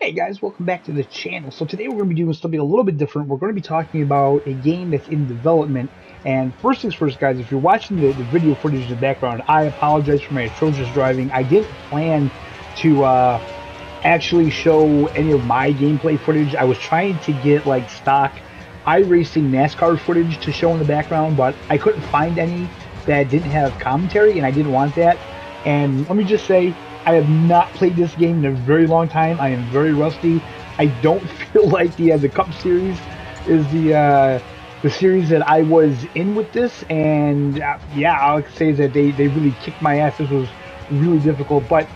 Hey guys, welcome back to the channel. So today we're going to be doing something a little bit different. We're going to be talking about a game that's in development. And first things first, guys, if you're watching the video footage in the background, I apologize for my atrocious driving. I didn't plan to actually show any of my gameplay footage. I was trying to get like stock iRacing NASCAR footage to show in the background, but I couldn't find any that didn't have commentary, and I didn't want that. And let me just say, I have not played this game in a very long time. I am very rusty. I don't feel like the Cup Series is the series that I was in with this. And yeah, I'll say that they really kicked my ass. This was really difficult, but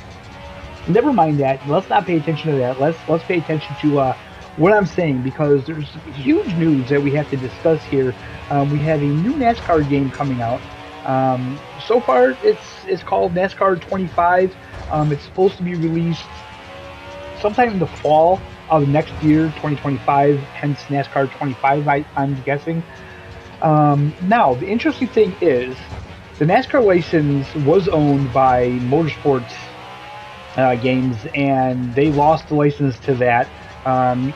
never mind that. Let's not pay attention to that. Let's pay attention to what I'm saying, because there's huge news that we have to discuss here. We have a new NASCAR game coming out. So far, it's called NASCAR 25. It's supposed to be released sometime in the fall of next year, 2025. Hence NASCAR 25. I'm guessing. Now, the interesting thing is, the NASCAR license was owned by Motorsports games, and they lost the license to that.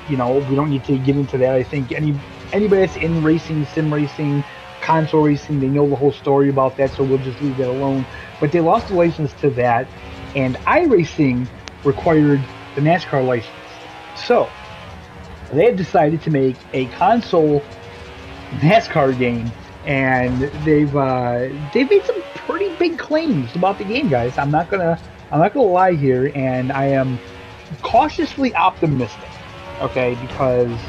We don't need to get into that. I think anybody that's in racing, sim racing, console racing, they know the whole story about that, so we'll just leave that alone. But they lost the license to that, and iRacing required the NASCAR license. So they had decided to make a console NASCAR game, and they've made some pretty big claims about the game, guys. I'm not gonna lie here, and I am cautiously optimistic, okay, because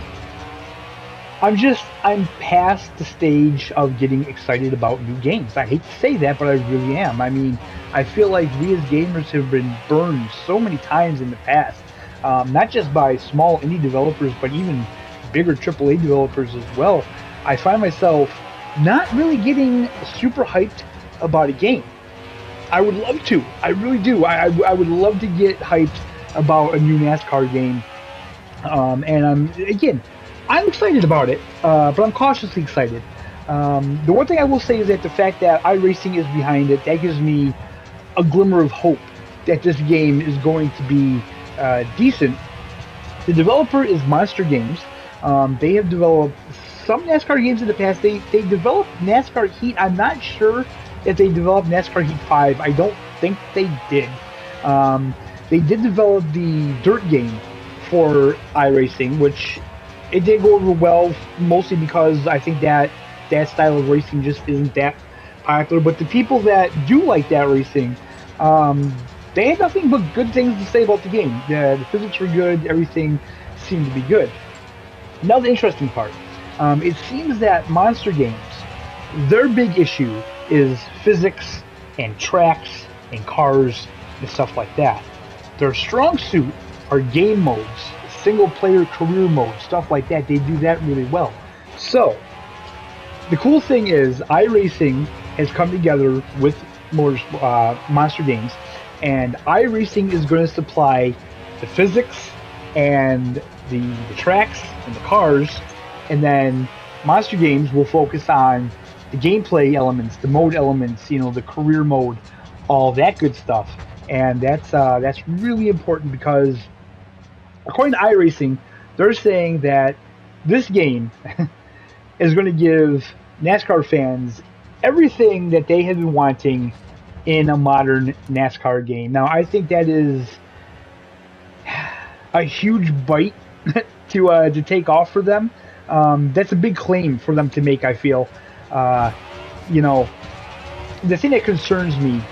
I'm past the stage of getting excited about new games. I hate to say that, but I really am. I mean, I feel like we as gamers have been burned so many times in the past, not just by small indie developers, but even bigger AAA developers as well. I find myself not really getting super hyped about a game. I would love to. I really do. I would love to get hyped about a new NASCAR game. I'm excited about it, but I'm cautiously excited. The one thing I will say is that the fact that iRacing is behind it, that gives me a glimmer of hope that this game is going to be decent. The developer is Monster Games. They have developed some NASCAR games in the past. They developed NASCAR Heat. I'm not sure if they developed NASCAR Heat 5. I don't think they did. They did develop the Dirt game for iRacing, which it did go over well, mostly because I think that style of racing just isn't that popular. But the people that do like that racing, they had nothing but good things to say about the game. The physics were good, everything seemed to be good. Now the interesting part, it seems that Monster Games, their big issue is physics and tracks and cars and stuff like that. Their strong suit are game modes, single player career mode, stuff like that. They do that really well. So the cool thing is iRacing has come together with Monster Games, and iRacing is going to supply the physics and the tracks and the cars, and then Monster Games will focus on the gameplay elements, the mode elements, the career mode, all that good stuff. And that's really important, because according to iRacing, they're saying that this game is going to give NASCAR fans everything that they have been wanting in a modern NASCAR game. Now, I think that is a huge bite to take off for them. That's a big claim for them to make, I feel. The thing that concerns me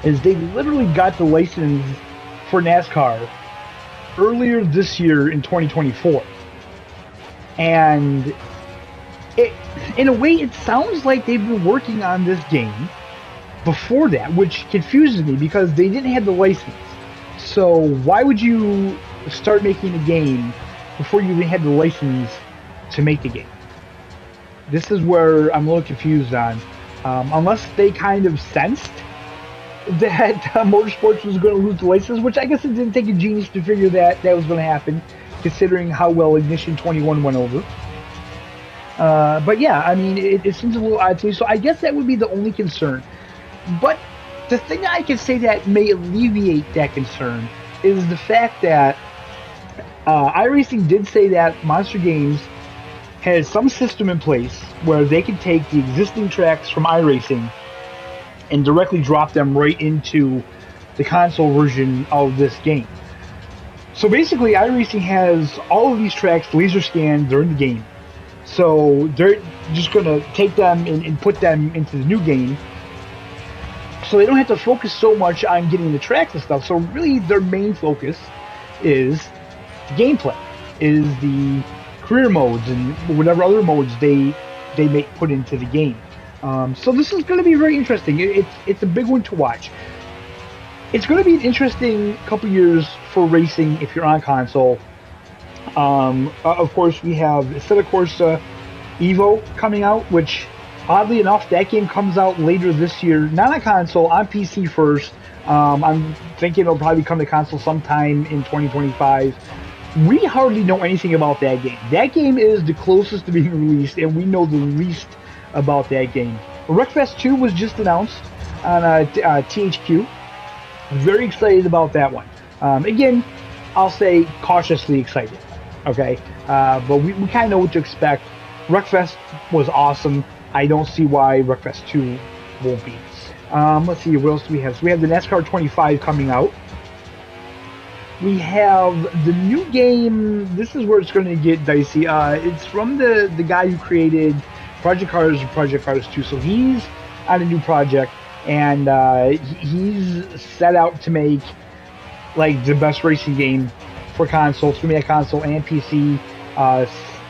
is they literally got the license for NASCAR earlier this year in 2024. And in a way, it sounds like they've been working on this game before that, which confuses me, because they didn't have the license. So why would you start making a game before you even had the license to make the game? This is where I'm a little confused on. Unless they kind of sensed that Motorsports was going to lose the license, which I guess it didn't take a genius to figure that was going to happen, considering how well Ignition 21 went over. But yeah, I mean, it seems a little odd to me, so I guess that would be the only concern. But the thing that I can say that may alleviate that concern is the fact that iRacing did say that Monster Games has some system in place where they can take the existing tracks from iRacing and directly drop them right into the console version of this game. So basically, iRacing has all of these tracks laser scanned during the game. So they're just going to take them and put them into the new game. So they don't have to focus so much on getting the tracks and stuff. So really, their main focus is the gameplay, is the career modes and whatever other modes they may put into the game. So this is going to be very interesting. It's a big one to watch. It's going to be an interesting couple years for racing if you're on console. Of course, we have Assetto Corsa Evo coming out, which oddly enough, that game comes out later this year. Not on console, on PC first. I'm thinking it'll probably come to console sometime in 2025. We hardly know anything about that game. That game is the closest to being released, and we know the least about that game. Wreckfest 2 was just announced on THQ. Very excited about that one. Again, I'll say cautiously excited. Okay, but we kind of know what to expect. Wreckfest was awesome. I don't see why Wreckfest 2 won't be. Let's see, what else do we have? So we have the NASCAR 25 coming out. We have the new game. This is where it's going to get dicey. It's from the guy who created Project Cars and Project Cars 2. So he's on a new project, and he's set out to make like the best racing game for console. It's going to be a console and PC.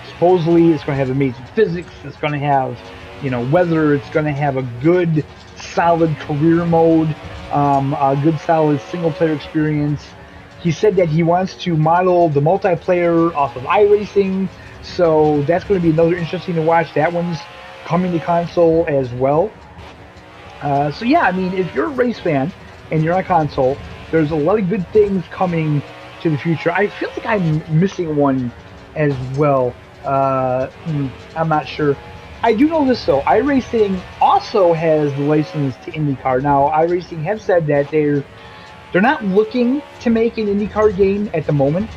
Supposedly, it's going to have amazing physics. It's going to have, weather. It's going to have a good, solid career mode, a good, solid single-player experience. He said that he wants to model the multiplayer off of iRacing, so that's going to be another interesting to watch. That one's coming to console as well. So yeah, I mean, if you're a race fan and you're on console, there's a lot of good things coming to the future. I feel like I'm missing one as well. I'm not sure. I do know this though. iRacing also has the license to IndyCar. Now, iRacing have said that they're not looking to make an IndyCar game at the moment,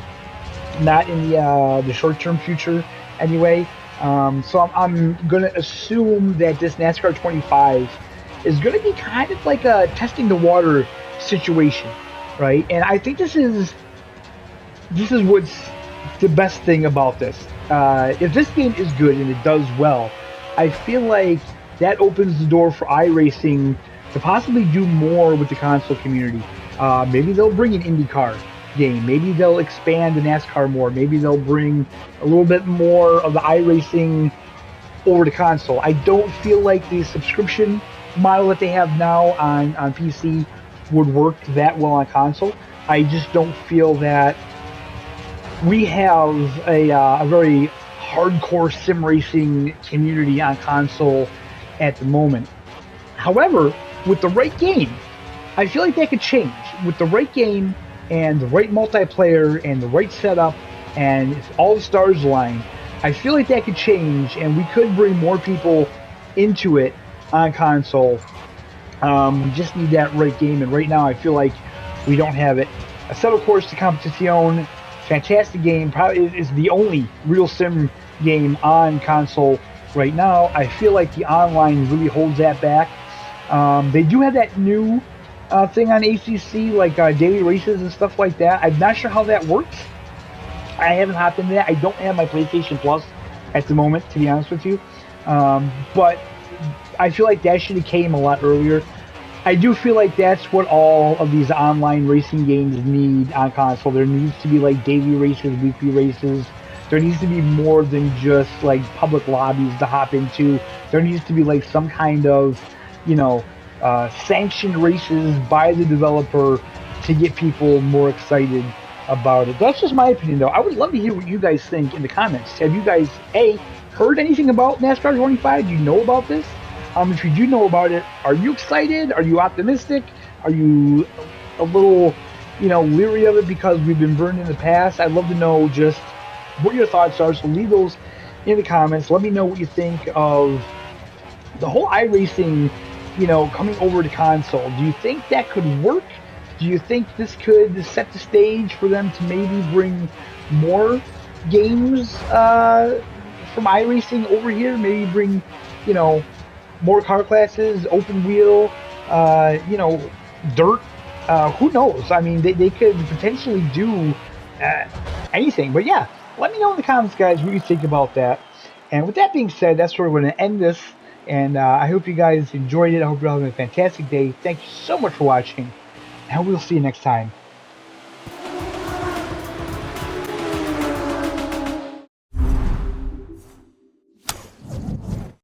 not in the short-term future anyway. So I'm going to assume that this NASCAR 25 is going to be kind of like a testing the water situation, right? And I think this is what's the best thing about this. If this game is good and it does well, I feel like that opens the door for iRacing to possibly do more with the console community. Maybe they'll bring an IndyCar game. Maybe they'll expand the NASCAR more. Maybe they'll bring a little bit more of the iRacing over to console. I don't feel like the subscription model that they have now on PC would work that well on console. I just don't feel that we have a very hardcore sim racing community on console at the moment. However, with the right game, I feel like that could change. With the right game and the right multiplayer and the right setup and if all the stars align, I feel like that could change and we could bring more people into it on console. We just need that right game, and right now I feel like we don't have it. Assetto Corsa Competizione, fantastic game, probably is the only real sim game on console right now. I feel like the online really holds that back. They do have that new thing on ACC, like daily races and stuff like that. I'm not sure how that works. I haven't hopped into that. I don't have my PlayStation Plus at the moment, to be honest with you. But I feel like that should have came a lot earlier. I do feel like that's what all of these online racing games need on console. There needs to be like daily races, weekly races. There needs to be more than just like public lobbies to hop into. There needs to be like some kind of, sanctioned races by the developer to get people more excited about it. That's just my opinion, though. I would love to hear what you guys think in the comments. Have you guys, heard anything about NASCAR 25? Do you know about this? If you do know about it, are you excited? Are you optimistic? Are you a little, leery of it because we've been burned in the past? I'd love to know just what your thoughts are. So leave those in the comments. Let me know what you think of the whole iRacing, coming over to console. Do you think that could work? Do you think this could set the stage for them to maybe bring more games from iRacing over here? Maybe bring, you know, more car classes, open wheel, dirt. Who knows? I mean, they could potentially do uh, anything. But yeah, let me know in the comments, guys, what you think about that. And with that being said, that's where we're going to end this. And I hope you guys enjoyed it. I hope you're having a fantastic day. Thank you so much for watching. And we'll see you next time.